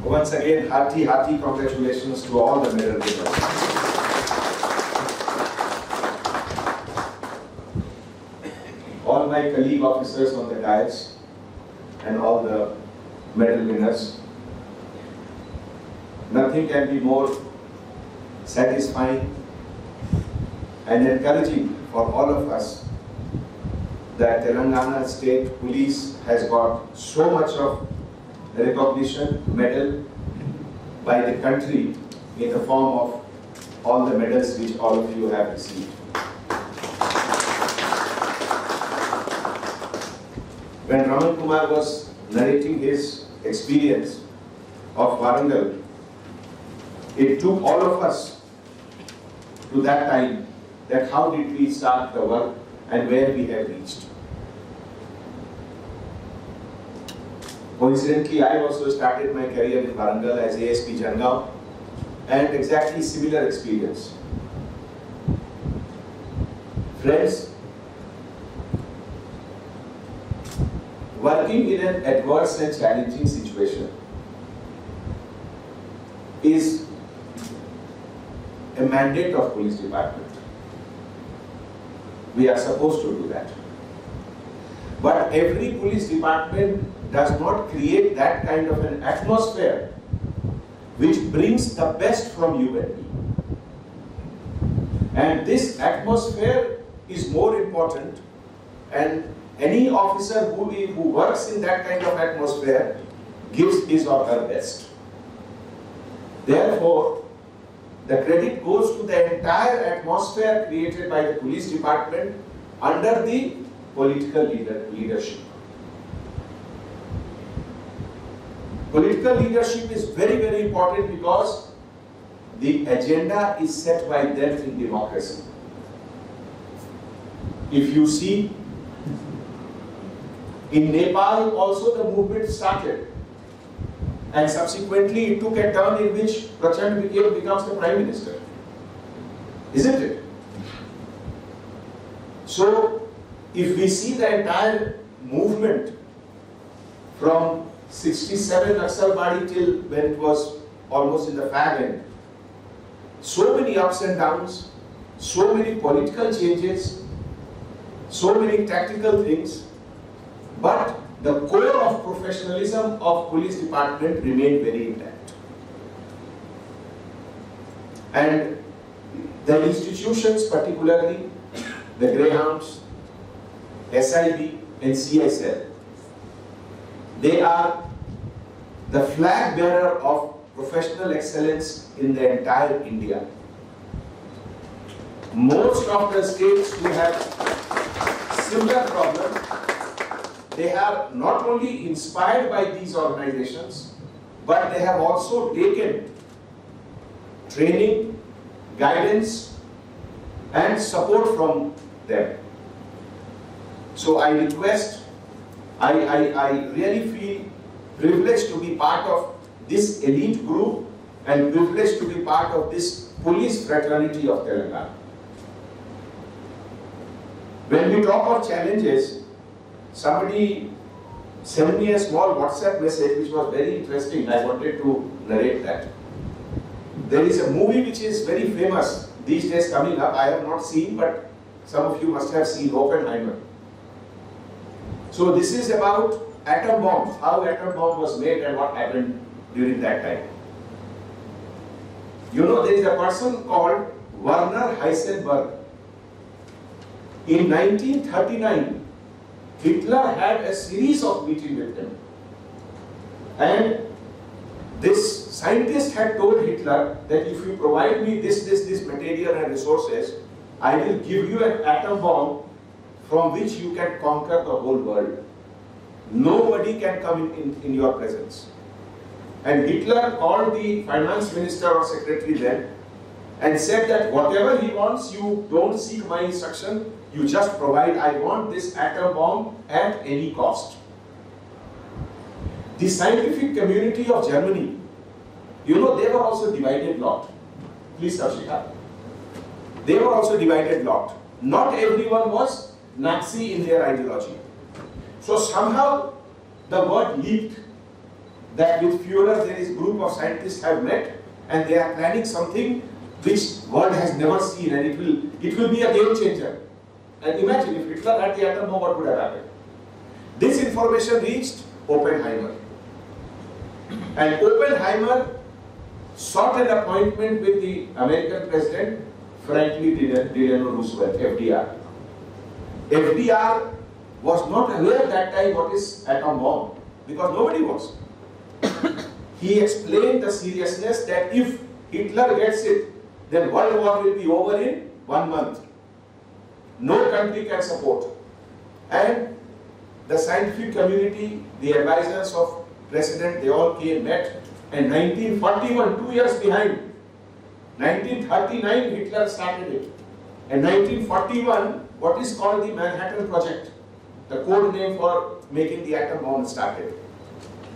Once again, hearty congratulations to all the medal winners. All my colleague officers on the dais and all the medal winners. Nothing can be more satisfying and encouraging for all of us that Telangana State Police has got so much of recognition, medal by the country in the form of all the medals which all of you have received. When Raman Kumar was narrating his experience of Warangal, it took all of us to that time that how did we start the work and where we have reached. Coincidentally, I also started my career in Warangal as ASP Jangaon and exactly similar experience. Friends, working in an adverse and challenging situation is a mandate of police department. We are supposed to do that. But every police department does not create that kind of an atmosphere which brings the best from you and me. And this atmosphere is more important, and any officer who works in that kind of atmosphere gives his or her best. Therefore, the credit goes to the entire atmosphere created by the police department under the political leadership. Political leadership is very important because the agenda is set by them in democracy. If you see, in Nepal also the movement started, and subsequently it took a turn in which Prachand becomes the Prime Minister. Isn't it? So, if we see the entire movement from 67 Naxalbari till when it was almost in the fag end, so many ups and downs, so many political changes, so many tactical things, but the core of professionalism of police department remained very intact. And the institutions, particularly the Greyhounds, SIB and CSL, they are the flag bearer of professional excellence in the entire India. Most of the states who have similar problems, they are not only inspired by these organizations, but they have also taken training, guidance, and support from them. So I request, I really feel privileged to be part of this elite group and privileged to be part of this police fraternity of Telangana. When we talk of challenges, somebody sent me a small WhatsApp message which was very interesting. I wanted to narrate that. There is a movie which is very famous these days coming up. I have not seen, but some of you must have seen Oppenheimer. So this is about atom bombs, how atom bomb was made and what happened during that time. You know, there is a person called Werner Heisenberg. In 1939, Hitler had a series of meetings with him. And this scientist had told Hitler that if you provide me this material and resources, I will give you an atom bomb from which you can conquer the whole world. Nobody can come in your presence. And Hitler called the finance minister or secretary then and said that whatever he wants, you don't seek my instruction, you just provide, I want this atom bomb at any cost. The scientific community of Germany, you know, they were also divided lot. Please, Ashika. They were also divided lot. Not everyone was Nazi in their ideology. So somehow the word leaked that with Führer there is a group of scientists have met and they are planning something which world has never seen, and it will be a game changer. And imagine if Hitler had the atom bomb, what would have happened? This information reached Oppenheimer. And Oppenheimer sought an appointment with the American president, Franklin Delano Roosevelt, FDR. FDR was not aware at that time what is atom bomb, because nobody was. He explained the seriousness that if Hitler gets it, then World War will be over in 1 month. No country can support. And the scientific community, the advisors of president, they all came, met, and 1941, 2 years behind, 1939 Hitler started it. And 1941, what is called the Manhattan Project, the code name for making the atom bomb, started.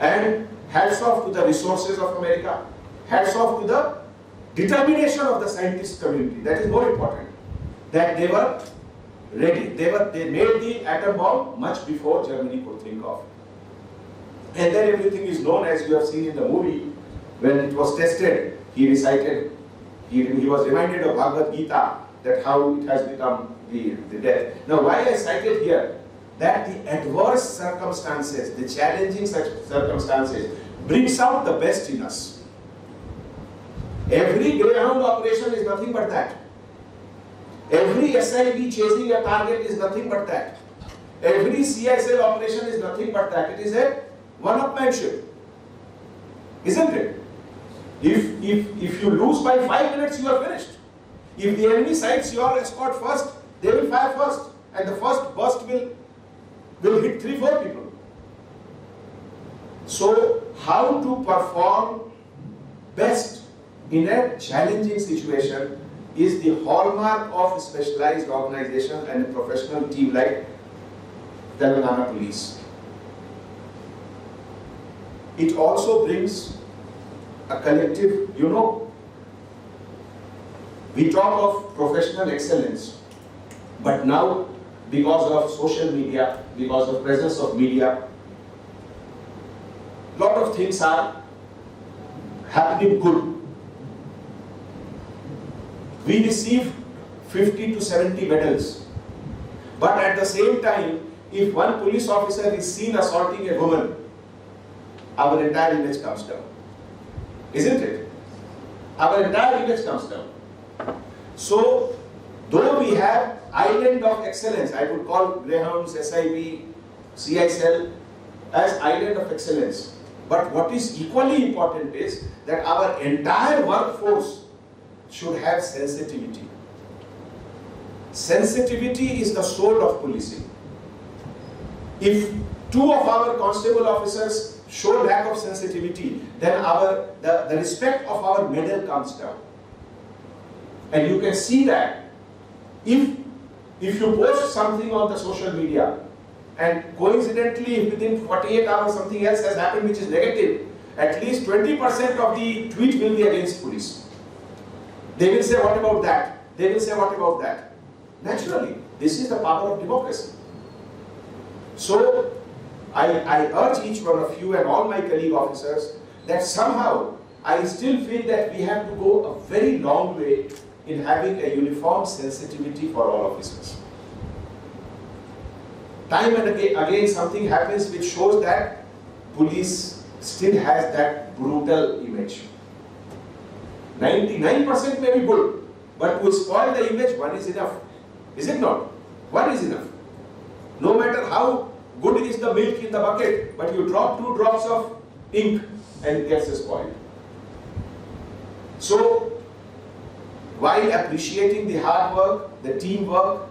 And hats off to the resources of America, hats off to the determination of the scientist community. That is more important. That they were ready. They made the atom bomb much before Germany could think of. And then everything is known, as you have seen in the movie. When it was tested, he recited, he was reminded of Bhagavad Gita, that how it has become the death. Now, why I cited here, that the adverse circumstances, the challenging such circumstances, brings out the best in us. Every Greyhound operation is nothing but that. Every SIV chasing a target is nothing but that. Every CISL operation is nothing but that. It is a one-upmanship, isn't it? If you lose by 5 minutes, you are finished. If the enemy sights your escort first, they will fire first, and the first burst will hit 3-4 people. So, how to perform best in a challenging situation is the hallmark of specialized organizations and a professional team like Telangana Police. It also brings a collective, we talk of professional excellence, but now because of social media, because of presence of media, lot of things are happening good. We receive 50 to 70 medals, but at the same time, if one police officer is seen assaulting a woman, our entire image comes down. Isn't it? Our entire image comes down. So, though we have island of excellence, I would call Greyhounds, SIB, CISL as island of excellence. But what is equally important is that our entire workforce should have sensitivity. Sensitivity is the soul of policing. If 2 of our constable officers show lack of sensitivity, then the respect of our medal comes down. And you can see that if you post something on the social media, and coincidentally if within 48 hours something else has happened which is negative, at least 20% of the tweet will be against police. They will say, what about that? They will say, what about that? Naturally, this is the power of democracy. So, I urge each one of you and all my colleague officers that somehow I still feel that we have to go a very long way in having a uniform sensitivity for all officers. Time and again something happens which shows that police still has that brutal image. 99% may be good, but to spoil the image, one is enough. Is it not? One is enough. No matter how good is the milk in the bucket, but you drop 2 drops of ink and it gets spoiled. So, while appreciating the hard work, the teamwork,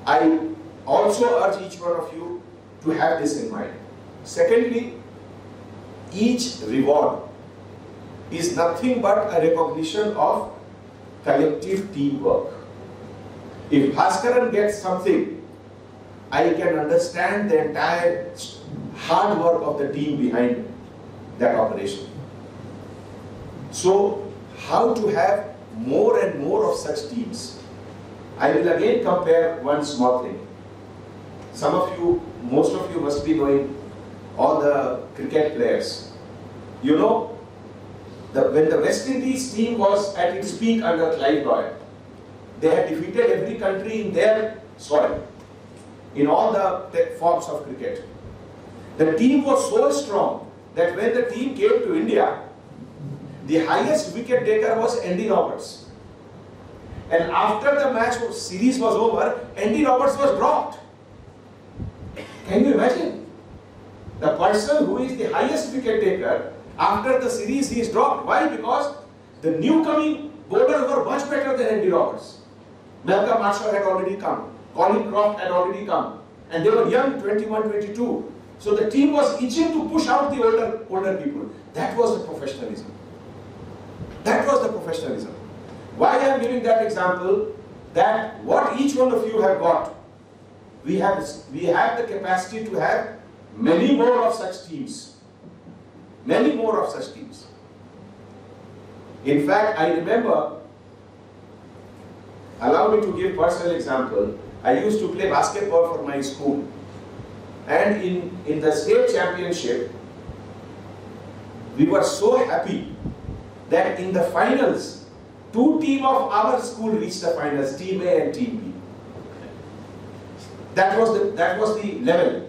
I also urge each one of you to have this in mind. Secondly, each reward is nothing but a recognition of collective teamwork. If Bhaskaran gets something, I can understand the entire hard work of the team behind that operation. So, how to have more and more of such teams? I will again compare one small thing. Most of you must be knowing all the cricket players. You know, when the West Indies team was at its peak under Clive Roy, they had defeated every country in their soil, in all the forms of cricket. The team was so strong that when the team came to India, the highest wicket taker was Andy Roberts. And after the match series was over, Andy Roberts was dropped. Can you imagine? The person who is the highest wicket taker, after the series he is dropped. Why? Because the new coming bowlers were much better than Andy Roberts. Malcolm Marshall had already come. Colin Croft had already come. And they were young, 21, 22. So the team was itching to push out the older people. That was the professionalism. That was the professionalism. Why I am giving that example? That what each one of you have got, we have the capacity to have many more of such teams. Many more of such teams. In fact, I remember, allow me to give personal example. I used to play basketball for my school. And in the state championship, we were so happy that in the finals, 2 teams of our school reached the finals, Team A and Team B. That was the level.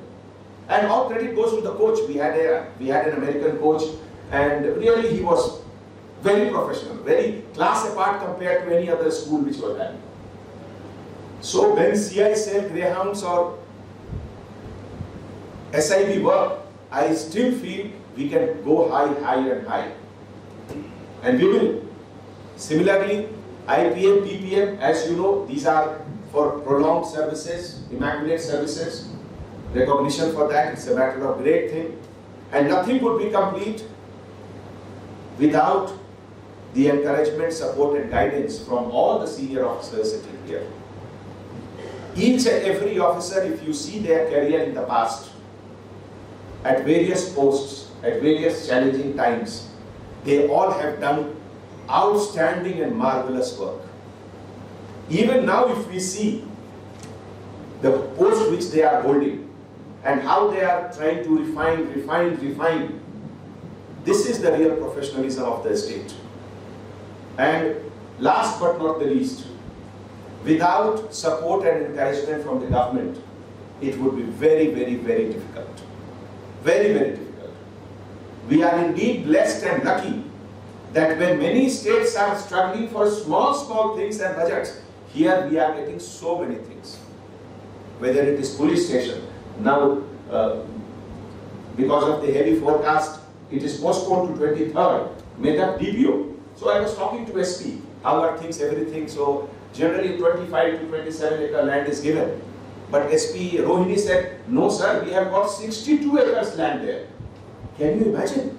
And all credit goes to the coach. We had an American coach, and really he was very professional, very class apart compared to any other school which was having. So when CISL, Greyhounds or SIB work, I still feel we can go high and high. And we will. Similarly, IPM, PPM, as you know, these are for prolonged services, immaculate services. Recognition for that, it's a matter of great thing. And nothing would be complete without the encouragement, support and guidance from all the senior officers sitting here. Each and every officer, if you see their career in the past, at various posts, at various challenging times, they all have done outstanding and marvelous work. Even now, if we see the post which they are holding and how they are trying to refine, this is the real professionalism of the state. And last but not the least, without support and encouragement from the government, it would be very, very, very difficult. Very, very difficult. We are indeed blessed and lucky that when many states are struggling for small things and budgets, here we are getting so many things. Whether it is police station, now because of the heavy forecast, it is postponed to 23rd, made up DPO. So I was talking to SP, how are things, everything. So generally 25 to 27 acre land is given. But SP Rohini said, no sir, we have got 62 acres land there. Can you imagine?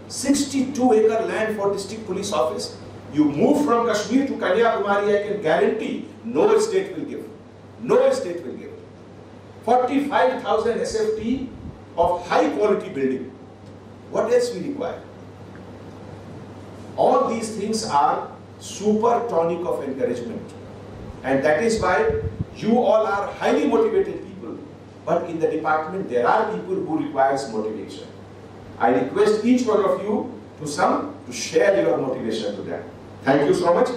62 acre land for district police office. You move from Kashmir to Kanyakumari, I can guarantee no state will give. No state will give. 45,000 SFT of high quality building. What else we require? All these things are super tonic of encouragement. And that is why you all are highly motivated people. But in the department, there are people who requires motivation. I request each one of you to share your motivation to them. Thank you so much.